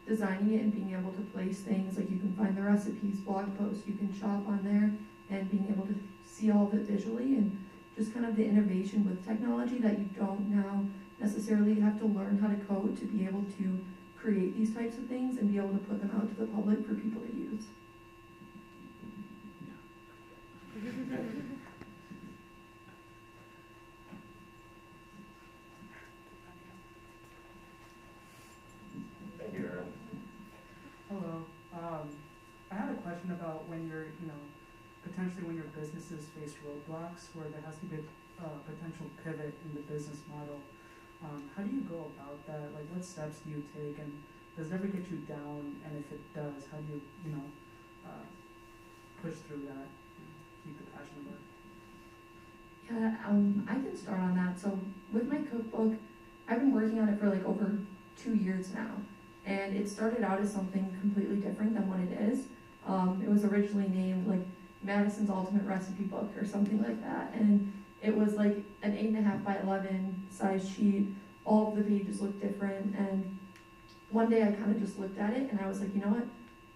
Speaker 5: designing it and being able to place things, you can find the recipes, blog posts, you can shop on there, and being able to see all of it visually, and just kind of the innovation with technology that you don't now necessarily have to learn how to code to be able to create these types of things and be able to put them out to the public for people to use.
Speaker 2: Thank you, Aaron.
Speaker 9: Hello. I had a question about when you're, potentially when your businesses face roadblocks where there has to be a potential pivot in the business model. How do you go about that? What steps do you take, and does it ever get you down? And if it does, how do you, push through that, keep the passion about it?
Speaker 5: Yeah, I can start on that. So with my cookbook, I've been working on it for over 2 years now. And it started out as something completely different than what it is. It was originally named Madison's Ultimate Recipe Book or something like that. And it was an 8.5 by 11 size sheet. All of the pages looked different. And one day I kind of just looked at it and I was like, you know what?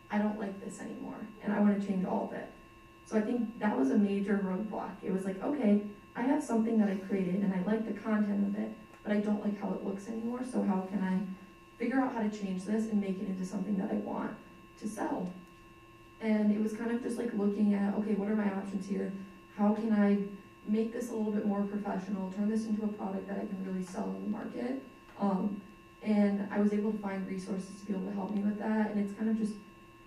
Speaker 5: I don't like this anymore. And I want to change all of it. So I think that was a major roadblock. It was okay, I have something that I created and I like the content of it, but I don't like how it looks anymore. So how can I figure out how to change this and make it into something that I want to sell? And it was kind of just looking at, okay, what are my options here? How can I make this a little bit more professional, turn this into a product that I can really sell in the market? And I was able to find resources to be able to help me with that. And it's kind of just,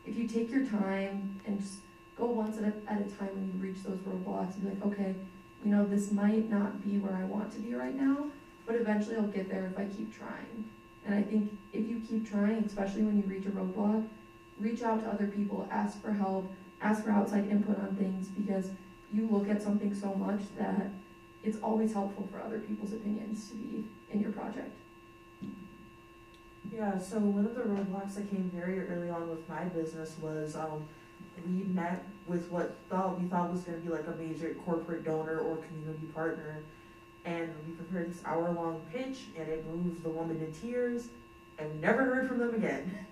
Speaker 5: if you take your time and just go once at a time when you reach those roadblocks and be okay, this might not be where I want to be right now, but eventually I'll get there if I keep trying. And I think if you keep trying, especially when you reach a roadblock, reach out to other people, ask for help, ask for outside input on things, because you look at something so much that it's always helpful for other people's opinions to be in your project.
Speaker 4: Yeah, so one of the roadblocks that came very early on with my business was we met with what we thought was going to be a major corporate donor or community partner. And we prepared this hour-long pitch, and it moved the woman to tears, and we never heard from them again.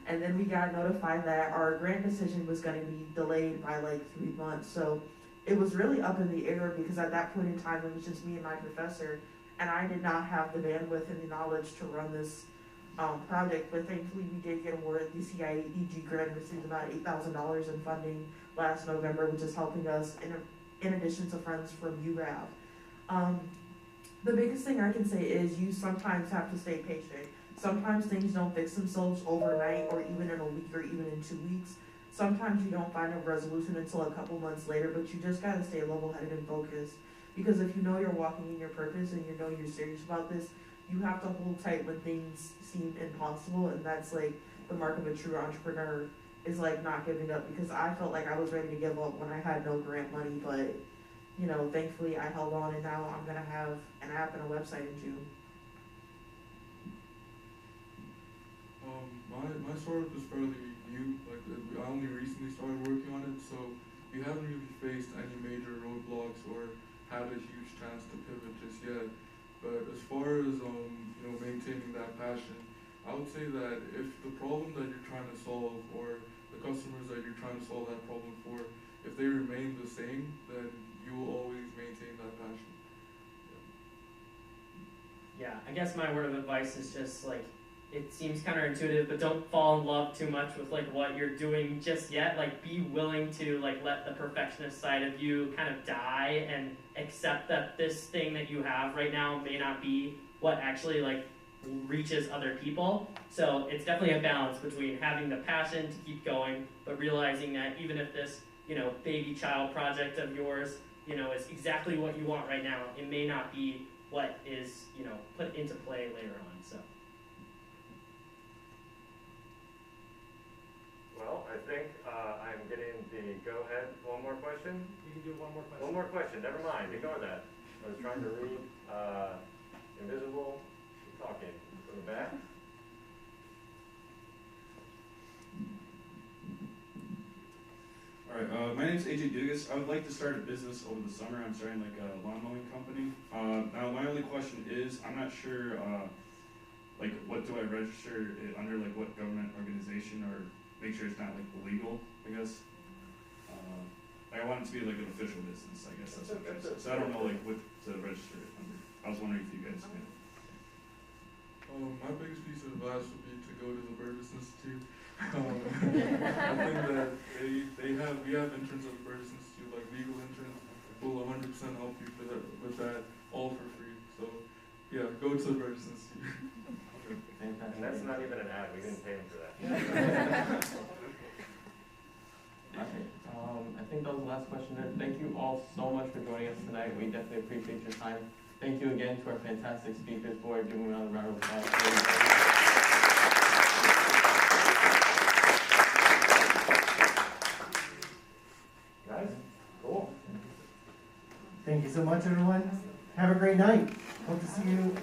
Speaker 4: And then we got notified that our grant decision was going to be delayed by 3 months. So it was really up in the air, because at that point in time, it was just me and my professor, and I did not have the bandwidth and the knowledge to run this project. But thankfully, we did get awarded the CIEG grant, received about $8,000 in funding last November, which is helping us in addition to funds from URAV. The biggest thing I can say is you sometimes have to stay patient. Sometimes things don't fix themselves overnight or even in a week or even in 2 weeks. Sometimes you don't find a resolution until a couple months later, but you just gotta stay level-headed and focused. Because if you know you're walking in your purpose and you know you're serious about this, you have to hold tight when things seem impossible, and that's the mark of a true entrepreneur, is not giving up. Because I felt like I was ready to give up when I had no grant money, but thankfully I held on, and now I'm gonna have an app and a website in June.
Speaker 6: My startup is fairly new. I only recently started working on it, so we haven't really faced any major roadblocks or had a huge chance to pivot just yet. But as far as maintaining that passion, I would say that if the problem that you're trying to solve or the customers that you're trying to solve that problem for, if they remain the same, then you will always maintain that passion.
Speaker 7: Yeah, I guess my word of advice is just it seems counterintuitive, but don't fall in love too much with like what you're doing just yet. Like be willing to like let the perfectionist side of you kind of die and accept that this thing that you have right now may not be what actually like reaches other people. So it's definitely a balance between having the passion to keep going, but realizing that even if this, baby child project of yours, is exactly what you want right now, it may not be what is, put into play later on. So.
Speaker 2: Well, I think I'm getting the go-ahead. One more question?
Speaker 1: You can do one more question.
Speaker 2: One more question. Never mind. Ignore that. I was trying to read invisible talking from the back.
Speaker 10: All right, my name is AJ Dugas. I would like to start a business over the summer. I'm starting like a lawn mowing company. Now my only question is, I'm not sure, like what do I register it under, like what government organization, or make sure it's not like illegal, I guess. I want it to be like an official business, I guess that's what I'm saying. So I don't know like what to register it under. I was wondering if you guys can.
Speaker 6: My biggest piece of advice would be to go to the Burgess Institute. I think that we have interns at the Burgess Institute, like legal interns, who will 100% help you with that, all for free. So yeah, go to the Burgess Institute.
Speaker 2: And that's not even an ad. We didn't pay him for that.
Speaker 3: Okay, I think that was the last question there. Thank you all so much for joining us tonight. We definitely appreciate your time. Thank you again to our fantastic speakers for giving me another round of applause.
Speaker 2: Guys, cool.
Speaker 1: Thank you so much, everyone. Have a great night. Hope to see you